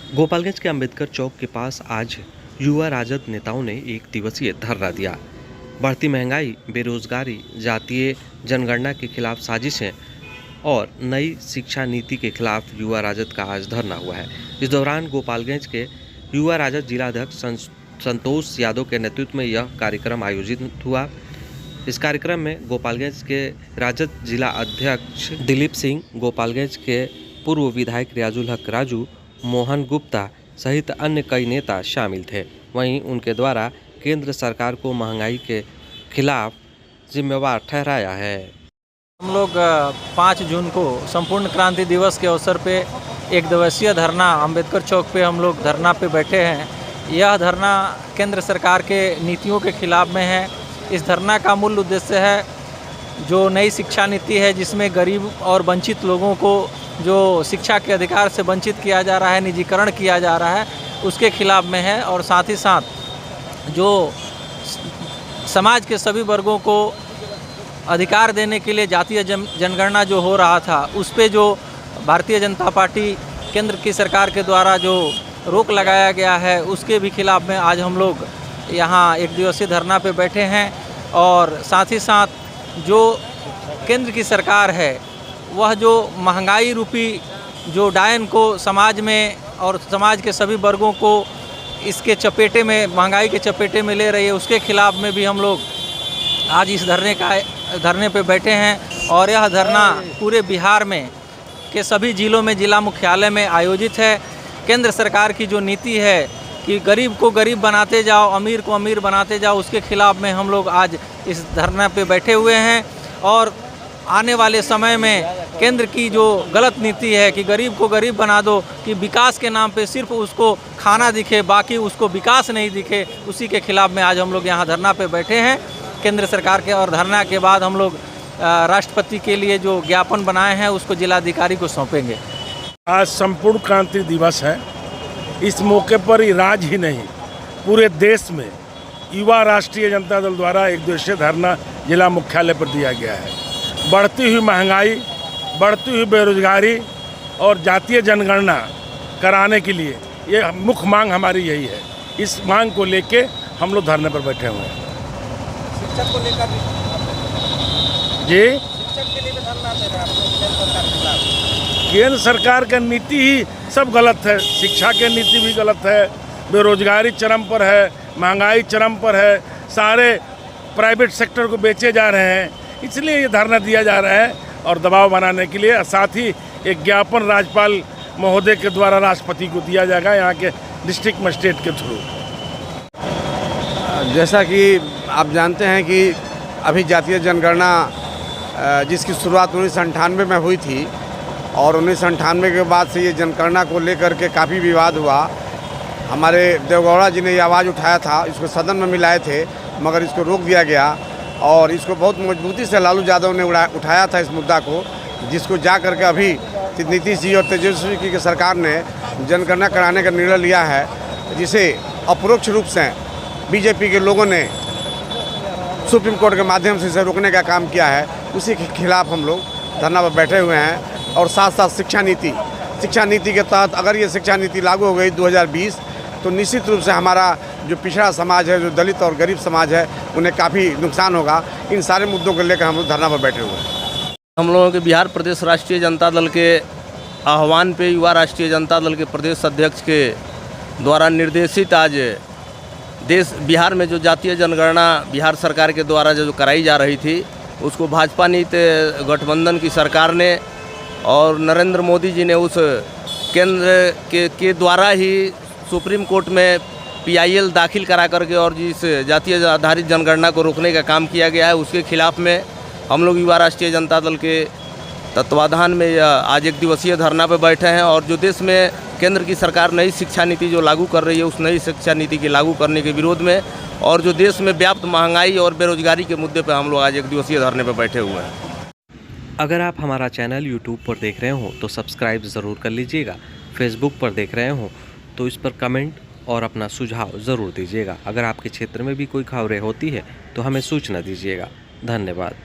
गोपालगंज के अंबेडकर चौक के पास आज युवा राजद नेताओं ने एक दिवसीय धरना दिया। बढ़ती महंगाई, बेरोजगारी, जातीय जनगणना के खिलाफ साजिशें और नई शिक्षा नीति के खिलाफ युवा राजद का आज धरना हुआ है। इस दौरान गोपालगंज के युवा राजद जिलाध्यक्ष संतोष यादव के नेतृत्व में यह कार्यक्रम आयोजित हुआ। इस कार्यक्रम में गोपालगंज के राजद जिला अध्यक्ष दिलीप सिंह, गोपालगंज के पूर्व विधायक रियाजुल हक राजू, मोहन गुप्ता सहित अन्य कई नेता शामिल थे। वहीं उनके द्वारा केंद्र सरकार को महंगाई के खिलाफ जिम्मेवार ठहराया है। हम लोग 5 जून को संपूर्ण क्रांति दिवस के अवसर पे एक दिवसीय धरना अंबेडकर चौक पे हम लोग धरना पे बैठे हैं। यह धरना केंद्र सरकार के नीतियों के खिलाफ में है। इस धरना का मूल उद्देश्य है जो नई शिक्षा नीति है, जिसमें गरीब और वंचित लोगों को जो शिक्षा के अधिकार से वंचित किया जा रहा है, निजीकरण किया जा रहा है, उसके खिलाफ में है। और साथ ही साथ जो समाज के सभी वर्गों को अधिकार देने के लिए जातीय जनगणना जो हो रहा था, उस पे जो भारतीय जनता पार्टी केंद्र की सरकार के द्वारा जो रोक लगाया गया है, उसके भी खिलाफ में आज हम लोग यहाँ एक दिवसीय धरना पे बैठे हैं। और साथ ही साथ जो केंद्र की सरकार है, वह जो महंगाई रूपी जो डायन को समाज में और समाज के सभी वर्गों को इसके चपेटे में, महंगाई के चपेटे में ले रही है, उसके खिलाफ में भी हम लोग आज इस धरने पे बैठे हैं। और यह धरना पूरे बिहार में के सभी जिलों में, जिला मुख्यालय में आयोजित है। केंद्र सरकार की जो नीति है कि गरीब को गरीब बनाते जाओ, अमीर को अमीर बनाते जाओ, उसके खिलाफ में हम लोग आज इस धरना पे बैठे हुए हैं। और आने वाले समय में केंद्र की जो गलत नीति है कि गरीब को गरीब बना दो, कि विकास के नाम पे सिर्फ उसको खाना दिखे, बाकी उसको विकास नहीं दिखे, उसी के खिलाफ में आज हम लोग यहाँ धरना पे बैठे हैं केंद्र सरकार के। और धरना के बाद हम लोग राष्ट्रपति के लिए जो ज्ञापन बनाए हैं उसको जिलाधिकारी को सौंपेंगे। आज संपूर्ण क्रांति दिवस है। इस मौके पर ही राज्य ही नहीं, पूरे देश में युवा राष्ट्रीय जनता दल द्वारा एक दिवसीय धरना जिला मुख्यालय पर दिया गया है। बढ़ती हुई महंगाई, बढ़ती हुई बेरोजगारी और जातीय जनगणना कराने के लिए ये मुख्य मांग हमारी यही है। इस मांग को लेके हम लोग धरने पर बैठे हुए हैं। शिक्षक को लेकर जी, शिक्षक के लिए भी धरना दे रहे हैं। केंद्र सरकार का नीति ही सब गलत है। शिक्षा की नीति भी गलत है, बेरोजगारी चरम पर है, महंगाई चरम पर है, सारे प्राइवेट सेक्टर को बेचे जा रहे हैं, इसलिए ये धरना दिया जा रहा है और दबाव बनाने के लिए। साथ ही एक ज्ञापन राज्यपाल महोदय के द्वारा राष्ट्रपति को दिया जाएगा यहाँ के डिस्ट्रिक्ट मजिस्ट्रेट के थ्रू। जैसा कि आप जानते हैं कि अभी जातीय जनगणना जिसकी शुरुआत 1998 में हुई थी और 1998 के बाद से ये जनगणना को लेकर के काफ़ी विवाद हुआ। हमारे देवगौड़ा जी ने ये आवाज़ उठाया था, इसको सदन में मिलाए थे, मगर इसको रोक दिया गया। और इसको बहुत मजबूती से लालू यादव ने उठाया था इस मुद्दा को, जिसको जा करके अभी नीतीश जी और तेजस्वी की सरकार ने जनगणना कराने का निर्णय लिया है, जिसे अपरोक्ष रूप से बीजेपी के लोगों ने सुप्रीम कोर्ट के माध्यम से इसे रोकने का काम किया है। उसी के खिलाफ हम लोग धरना पर बैठे हुए हैं। और साथ साथ शिक्षा नीति के तहत अगर ये शिक्षा नीति लागू हो गई 2020, तो निश्चित रूप से हमारा जो पिछड़ा समाज है, जो दलित और गरीब समाज है, उन्हें काफ़ी नुकसान होगा। इन सारे मुद्दों को लेकर हम लोग धरना पर बैठे हुए हैं। हम लोगों के बिहार प्रदेश राष्ट्रीय जनता दल के आह्वान पे युवा राष्ट्रीय जनता दल के प्रदेश अध्यक्ष के द्वारा निर्देशित आज बिहार में जो जातीय जनगणना बिहार सरकार के द्वारा जो कराई जा रही थी, उसको भाजपा नीति गठबंधन की सरकार ने और नरेंद्र मोदी जी ने उस केंद्र के द्वारा ही सुप्रीम कोर्ट में PIL दाखिल करा करके और जिस जातीय आधारित जनगणना को रोकने का काम किया गया है, उसके खिलाफ में हम लोग युवा राष्ट्रीय जनता दल के तत्वाधान में आज एक दिवसीय धरना पर बैठे हैं। और जो देश में केंद्र की सरकार नई शिक्षा नीति जो लागू कर रही है, उस नई शिक्षा नीति के लागू करने के विरोध में और जो देश में व्याप्त महंगाई और बेरोजगारी के मुद्दे पर हम लोग आज एक दिवसीय धरने पर बैठे हुए हैं। अगर आप हमारा चैनल YouTube पर देख रहे हो तो सब्सक्राइब ज़रूर कर लीजिएगा। फेसबुक पर देख रहे हो तो इस पर कमेंट और अपना सुझाव ज़रूर दीजिएगा। अगर आपके क्षेत्र में भी कोई खबरें होती है तो हमें सूचना दीजिएगा। धन्यवाद।